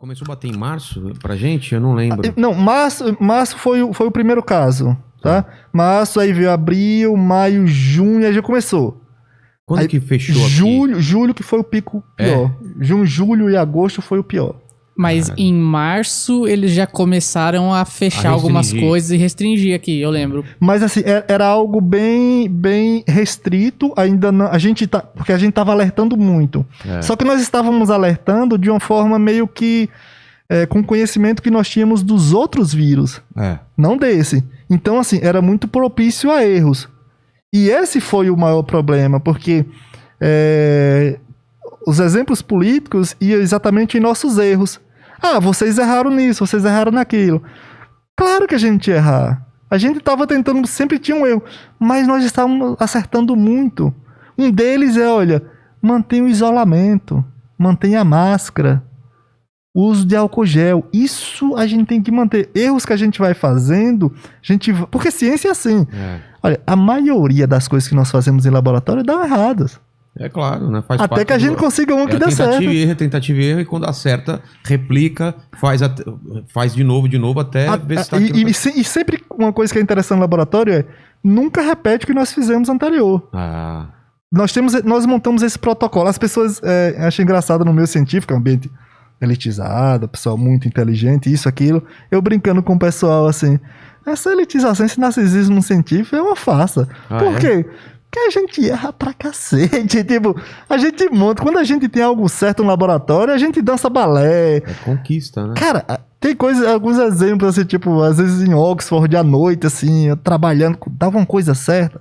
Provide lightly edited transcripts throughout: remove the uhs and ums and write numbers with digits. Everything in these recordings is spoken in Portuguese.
Começou a bater em março pra gente? Eu não lembro. Não, março foi o primeiro caso, tá? Março, aí veio abril, maio, junho, aí já começou. Quando Aí, que fechou julho que foi o pico pior. Junho, julho e agosto foi o pior. Mas em março eles já começaram a fechar algumas coisas e restringir aqui, eu lembro. Mas assim, era algo bem restrito, ainda não, porque a gente tava alertando muito. Só que nós estávamos alertando de uma forma meio que com conhecimento que nós tínhamos dos outros vírus, não desse. Então assim, era muito propício a erros. E esse foi o maior problema, porque os exemplos políticos iam exatamente em nossos erros. Ah, vocês erraram nisso, vocês erraram naquilo. Claro que a gente ia errar. A gente estava tentando, sempre tinha um erro, mas nós estávamos acertando muito. Um deles olha, mantenha o isolamento, mantenha a máscara, uso de álcool gel. Isso a gente tem que manter. Erros que a gente vai fazendo, porque ciência é assim. Olha, a maioria das coisas que nós fazemos em laboratório dão erradas. É claro, né? Faz até que a gente consiga um que dê certo. Tentativa e erro, e quando acerta, replica, faz de novo, até ver se tá aquilo. E sempre uma coisa que é interessante no laboratório nunca repete o que nós fizemos anterior. Nós montamos esse protocolo. As pessoas acham engraçado no meio científico, é um ambiente elitizado, pessoal muito inteligente, isso, aquilo. Eu brincando com o pessoal assim, essa elitização, esse narcisismo científico é uma farsa. Por quê? Porque a gente erra pra cacete, tipo, a gente monta, quando a gente tem algo certo no laboratório, a gente dança balé. É conquista, né? Cara, tem alguns exemplos, assim, tipo, às vezes em Oxford, à noite, assim, eu trabalhando, dava uma coisa certa,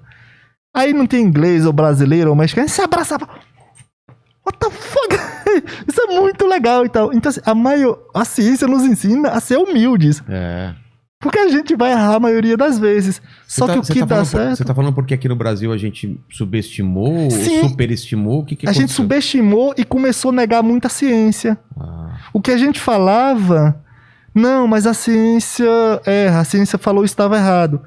aí não tem inglês ou brasileiro ou mexicano, se abraçava, what the fuck? Isso é muito legal e tal. Então, assim, a ciência nos ensina a ser humildes. Porque a gente vai errar a maioria das vezes. Só que o que dá certo... Você tá falando porque aqui no Brasil a gente subestimou ou superestimou? O que a gente subestimou e começou a negar muito a ciência. O que a gente falava... Não, mas a ciência erra. A ciência falou que estava errado.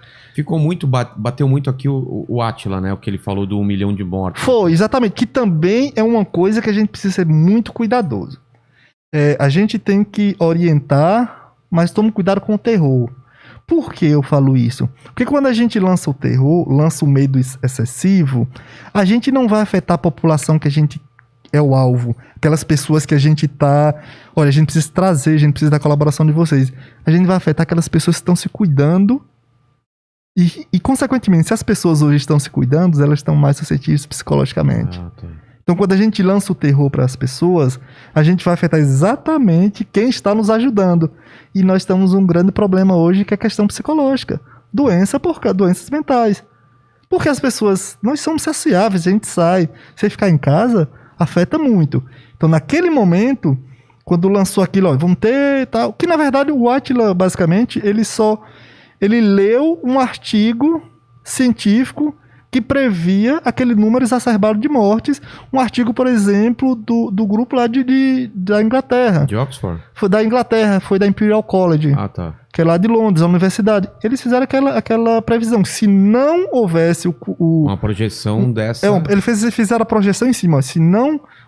Bateu muito aqui o Átila, né? O que ele falou do 1 milhão de mortes. Foi, exatamente. Que também é uma coisa que a gente precisa ser muito cuidadoso. A gente tem que orientar, mas tome cuidado com o terror. Por que eu falo isso? Porque quando a gente lança o terror, lança o medo excessivo, a gente não vai afetar a população que a gente é o alvo. Aquelas pessoas que a gente tá... Olha, a gente precisa trazer, a gente precisa da colaboração de vocês. A gente vai afetar aquelas pessoas que estão se cuidando e consequentemente, se as pessoas hoje estão se cuidando, elas estão mais suscetíveis psicologicamente. Então, quando a gente lança o terror para as pessoas, a gente vai afetar exatamente quem está nos ajudando. E nós temos um grande problema hoje, que é a questão psicológica. Doenças mentais. Porque as pessoas, nós somos saciáveis, a gente sai. Se ficar em casa, afeta muito. Então, naquele momento, quando lançou aquilo, vamos ter tal... Que, na verdade, o Átila, basicamente, ele leu um artigo científico que previa aquele número exacerbado de mortes. Um artigo, por exemplo, do grupo lá da Inglaterra. De Oxford? Foi da Inglaterra, foi da Imperial College. Que é lá de Londres, a universidade. Eles fizeram aquela previsão. Se não houvesse uma projeção dessa... Eles fizeram a projeção em cima. Se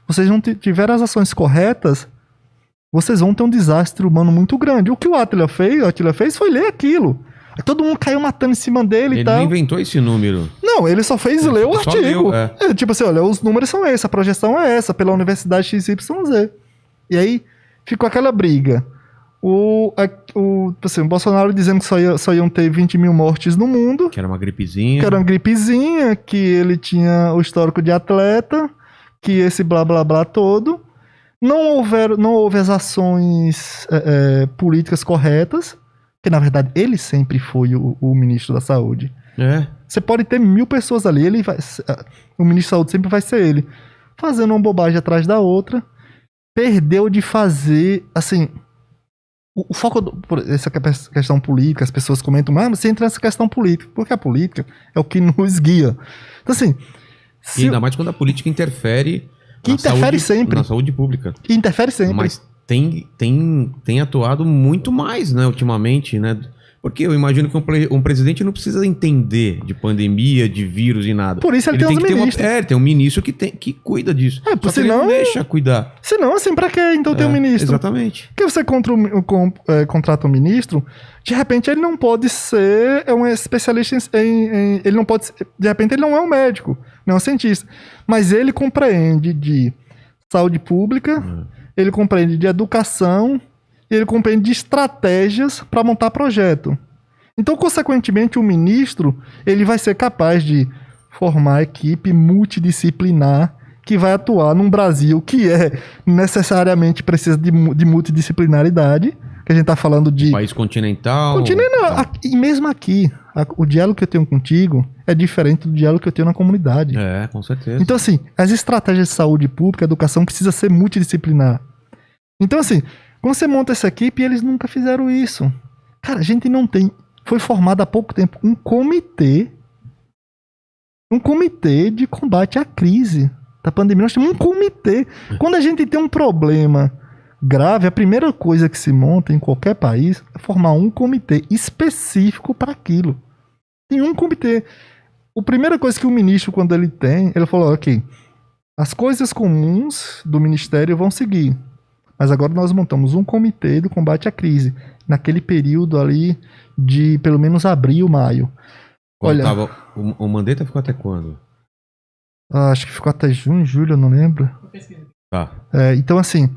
vocês não tiverem as ações corretas, vocês vão ter um desastre humano muito grande. O que o Átila fez foi ler aquilo. Aí todo mundo caiu matando em cima dele e tal. Ele não inventou esse número. Não, ele só fez ler o artigo. Tipo assim, olha, os números são esses, a projeção é essa, pela Universidade XYZ. E aí, ficou aquela briga. O Bolsonaro dizendo que só iam ter 20 mil mortes no mundo. Que era uma gripezinha. Que ele tinha o histórico de atleta, que esse blá blá blá todo. Não houve as ações políticas corretas. Que na verdade ele sempre foi o ministro da saúde. Você pode ter 1000 pessoas ali, o ministro da saúde sempre vai ser ele. Fazendo uma bobagem atrás da outra. Perdeu de fazer, assim... O foco por essa questão política, as pessoas comentam, você entra nessa questão política. Porque a política é o que nos guia. Então assim... E ainda mais quando a política interfere... sempre. Na saúde pública. Interfere sempre. Mas tem atuado muito mais, né, ultimamente, né? Porque eu imagino que um presidente não precisa entender de pandemia, de vírus e nada. Por isso ele tem os ministros. Ele tem um ministro que cuida disso. Só que ele não deixa cuidar. Senão, assim, pra que então ter um ministro? Exatamente. Porque você contrata um ministro, de repente ele não pode ser um especialista ele não pode ser, de repente ele não é um médico, não é um cientista. Mas ele compreende de saúde pública, ele compreende de educação, ele compreende de estratégias para montar projeto. Então, consequentemente, o ministro ele vai ser capaz de formar equipe multidisciplinar que vai atuar num Brasil que necessariamente precisa de multidisciplinaridade, que a gente está falando de... País continental. E mesmo aqui, o diálogo que eu tenho contigo é diferente do diálogo que eu tenho na comunidade. Com certeza. Então, assim, as estratégias de saúde pública, educação, precisa ser multidisciplinar. Então, assim, quando você monta essa equipe, eles nunca fizeram isso. Cara, a gente não tem... Foi formado há pouco tempo um comitê de combate à crise da pandemia. Nós temos um comitê. Quando a gente tem um problema grave, a primeira coisa que se monta em qualquer país é formar um comitê específico para aquilo. Tem um comitê. A primeira coisa que o ministro, quando ele falou, ok, as coisas comuns do ministério vão seguir. Mas agora nós montamos um comitê do combate à crise. Naquele período ali de pelo menos abril, maio. O Mandetta ficou até quando? Acho que ficou até junho, julho, eu não lembro. Tá. Então, assim,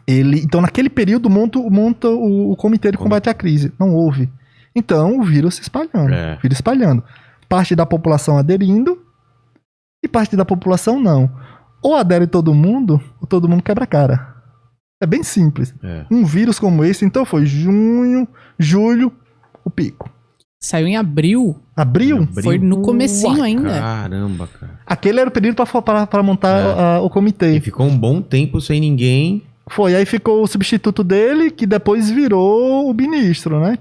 então naquele período monta o comitê de combate à crise. Não houve. Então, o vírus se espalhando. Parte da população aderindo e parte da população não. Ou adere todo mundo, ou todo mundo quebra a cara. É bem simples. Um vírus como esse, então foi junho, julho, o pico. Saiu em abril. Abril? Foi no comecinho ainda. Caramba, cara. Aquele era o período para montar o comitê. E ficou um bom tempo sem ninguém. Foi, aí ficou o substituto dele, que depois virou o ministro, né?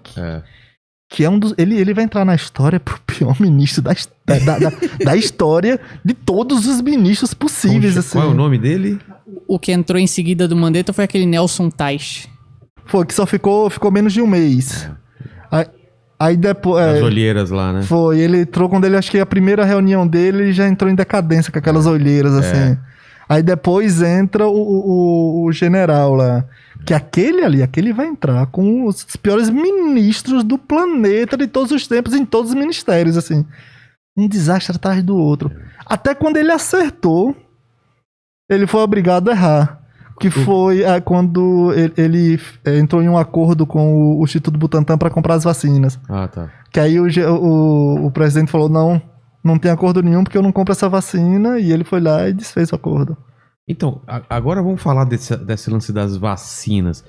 Que é um dos... Ele vai entrar na história pro pior ministro da história de todos os ministros possíveis. Assim. Qual é o nome dele? O que entrou em seguida do Mandetta foi aquele Nelson Teich. Foi, que só ficou menos de um mês. Aí depois... As olheiras lá, né? Foi, ele entrou quando acho que a primeira reunião dele, ele já entrou em decadência com aquelas olheiras, assim. Aí depois entra o general lá. Que aquele vai entrar com os piores ministros do planeta de todos os tempos, em todos os ministérios, assim. Um desastre atrás do outro. Até quando ele acertou, ele foi obrigado a errar. Que foi quando ele entrou em um acordo com o Instituto Butantan para comprar as vacinas. Tá. Que aí o presidente falou, não tem acordo nenhum porque eu não compro essa vacina. E ele foi lá e desfez o acordo. Então, agora vamos falar desse lance das vacinas.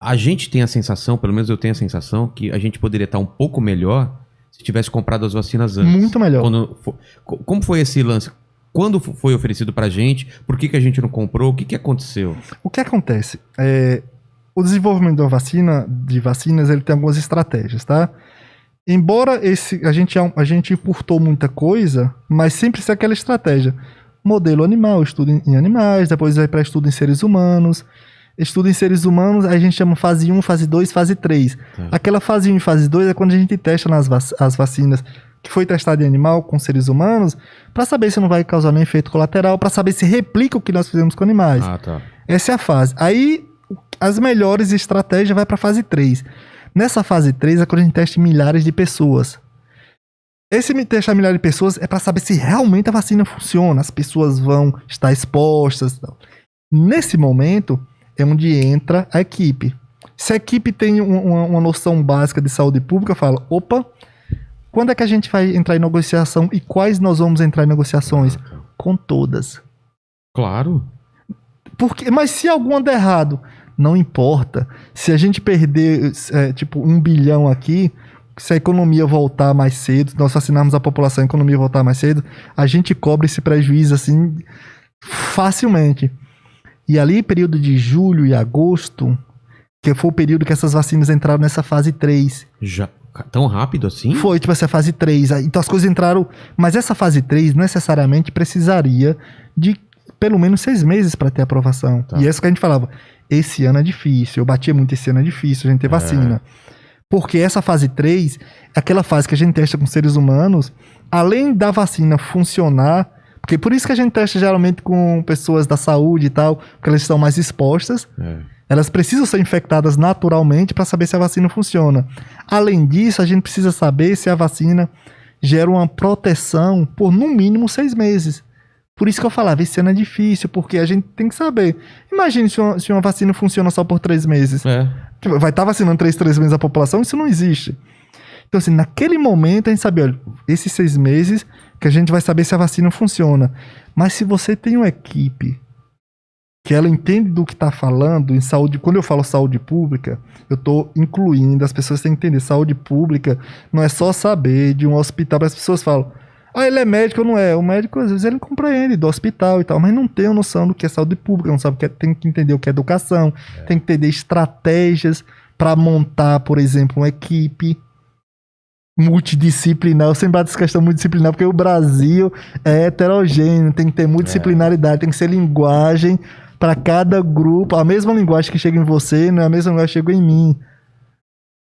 A gente tem a sensação, pelo menos eu tenho a sensação, que a gente poderia estar um pouco melhor se tivesse comprado as vacinas antes. Muito melhor. Como foi esse lance? Quando foi oferecido pra gente? Por que a gente não comprou? O que aconteceu? O que acontece? O desenvolvimento de vacinas, ele tem algumas estratégias, tá? Embora a gente importou muita coisa, mas sempre é aquela estratégia. Modelo animal, estudo em animais, depois vai para estudo em seres humanos. Estudo em seres humanos, aí a gente chama fase 1, fase 2, fase 3. Aquela fase 1 e fase 2 é quando a gente testa as vacinas que foi testado em animal com seres humanos, para saber se não vai causar nenhum efeito colateral, para saber se replica o que nós fizemos com animais. Tá. Essa é a fase. Aí, as melhores estratégias vai para a fase 3. Nessa fase 3 é quando a gente testa em milhares de pessoas. Esse testar milhares de pessoas é para saber se realmente a vacina funciona, as pessoas vão estar expostas. Tal. Nesse momento, é onde entra a equipe. Se a equipe tem uma noção básica de saúde pública, fala, opa, quando é que a gente vai entrar em negociação e quais nós vamos entrar em negociações? Com todas. Claro. Mas se alguma der errado, não importa. Se a gente perder, 1 bilhão aqui, se a economia voltar mais cedo, nós vacinarmos a população, a economia voltar mais cedo, a gente cobre esse prejuízo assim facilmente. E ali, período de julho e agosto, que foi o período que essas vacinas entraram nessa fase 3. Já... Tão rápido assim? Foi, essa fase 3. Então as coisas entraram... Mas essa fase 3 necessariamente precisaria de pelo menos 6 meses para ter aprovação. Tá. E é isso que a gente falava. Esse ano é difícil. Eu batia muito, esse ano é difícil a gente ter vacina. Porque essa fase 3, aquela fase que a gente testa com seres humanos, além da vacina funcionar, porque por isso que a gente testa geralmente com pessoas da saúde e tal, porque elas estão mais expostas, elas precisam ser infectadas naturalmente para saber se a vacina funciona. Além disso, a gente precisa saber se a vacina gera uma proteção por no mínimo 6 meses. Por isso que eu falava, esse ano é difícil, porque a gente tem que saber. Imagine se uma vacina funciona só por 3 meses. Vai estar vacinando 3 meses a população? Isso não existe. Então, assim, naquele momento a gente sabe, olha, esses 6 meses que a gente vai saber se a vacina funciona. Mas se você tem uma equipe que ela entende do que está falando em saúde, quando eu falo saúde pública, eu estou incluindo, as pessoas têm que entender, saúde pública não é só saber de um hospital, as pessoas falam, ele é médico ou não é? O médico, às vezes, ele compreende do hospital e tal, mas não tem a noção do que é saúde pública, não sabe o que é, tem que entender o que é educação, tem que entender estratégias para montar, por exemplo, uma equipe multidisciplinar. Eu sempre bato essa questão multidisciplinar, porque o Brasil é heterogêneo, tem que ter multidisciplinaridade, tem que ser linguagem para cada grupo. A mesma linguagem que chega em você não é a mesma linguagem que chega em mim.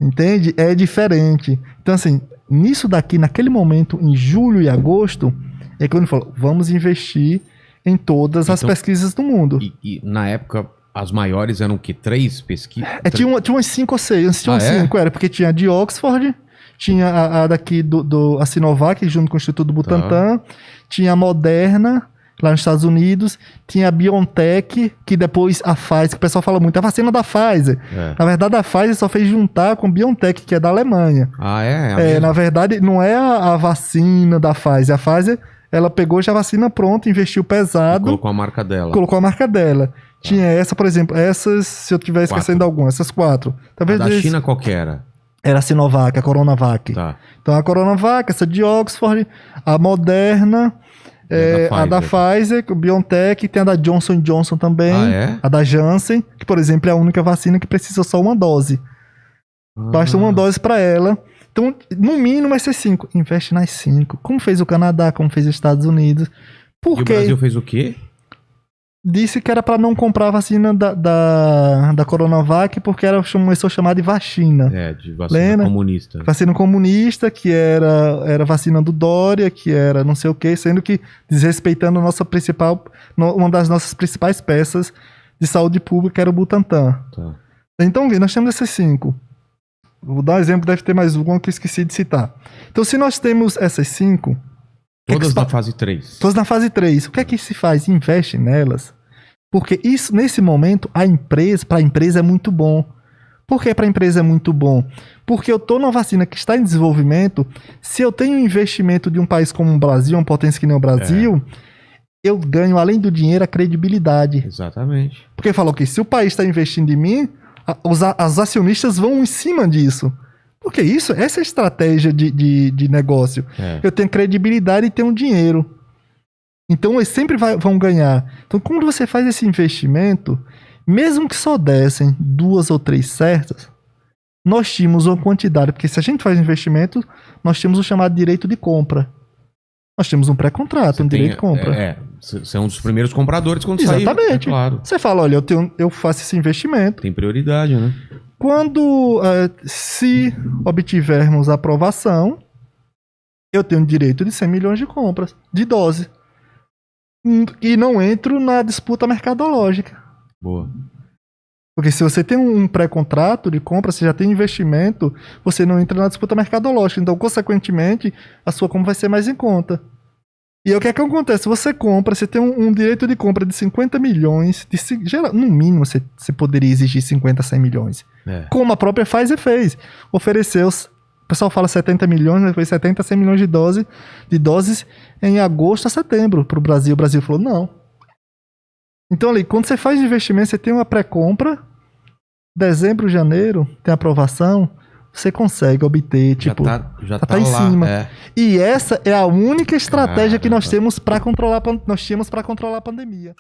Entende? É diferente. Então, assim, nisso daqui, naquele momento, em julho e agosto, é quando ele falou, vamos investir em todas as pesquisas do mundo. E na época, as maiores eram o quê? 3 pesquisas? Tinha umas 5 ou 6. Tinha umas 5, era porque tinha a de Oxford, tinha a daqui a Sinovac, junto com o Instituto Butantan, tinha a Moderna, lá nos Estados Unidos, tinha a BioNTech, que depois a Pfizer, que o pessoal fala muito, a vacina da Pfizer. Na verdade, a Pfizer só fez juntar com a BioNTech, que é da Alemanha. Na verdade, não é a vacina da Pfizer. A Pfizer, ela pegou já a vacina pronta, investiu pesado. E colocou a marca dela. Tinha essa, por exemplo, essas, se eu estiver esquecendo alguma, essas 4. Talvez a da China qual que era? Era a Sinovac, a Coronavac. Então, a Coronavac, essa de Oxford, a Moderna, a da Pfizer, o BioNTech, tem a da Johnson & Johnson também, a da Janssen, que, por exemplo, é a única vacina que precisa só uma dose. Basta uma dose para ela. Então, no mínimo, vai ser 5. Investe nas 5. Como fez o Canadá, como fez os Estados Unidos. E o Brasil fez o quê? Disse que era para não comprar a vacina da Coronavac, porque começou a chamar de vacina. De vacina comunista. Vacina comunista, que era vacina do Dória, que era não sei o quê, sendo que desrespeitando uma das nossas principais peças de saúde pública, que era o Butantan. Então, nós temos esses 5. Vou dar um exemplo, deve ter mais um que eu esqueci de citar. Então, se nós temos essas 5... Todas na fase 3. Todas na fase 3. O que é que se faz? Investe nelas. Porque isso, nesse momento, para a empresa é muito bom. Por que para a empresa é muito bom? Porque eu estou numa vacina que está em desenvolvimento. Se eu tenho um investimento de um país como o Brasil, uma potência que nem o Brasil, eu ganho, além do dinheiro, a credibilidade. Exatamente. Porque falou que se o país está investindo em mim, os acionistas vão em cima disso. Porque essa é a estratégia de negócio. Eu tenho credibilidade e tenho dinheiro. Então, eles sempre vão ganhar. Então, quando você faz esse investimento, mesmo que só dessem 2 ou 3 certas, nós tínhamos uma quantidade. Porque se a gente faz investimento, nós temos o chamado direito de compra. Nós temos um pré-contrato, direito de compra. Você é um dos primeiros compradores quando sair. Exatamente. Claro. Você fala, olha, eu faço esse investimento. Tem prioridade, né? Quando, se obtivermos aprovação, eu tenho direito de 100 milhões de compras, de dose. E não entro na disputa mercadológica. Boa. Porque se você tem um pré-contrato de compra, você já tem investimento, você não entra na disputa mercadológica. Então, consequentemente, a sua compra vai ser mais em conta. E o que é que acontece? Você compra, você tem um direito de compra de 50 milhões, no mínimo você poderia exigir 50, 100 milhões. Como a própria Pfizer fez. Ofereceu, o pessoal fala 70 milhões, mas foi 70, 100 milhões de doses em agosto a setembro para o Brasil. O Brasil falou, não. Então, ali, quando você faz investimento, você tem uma pré-compra, dezembro, janeiro, tem aprovação, você consegue obter, já tá em lá, cima. E essa é a única estratégia que nós temos para controlar a pandemia.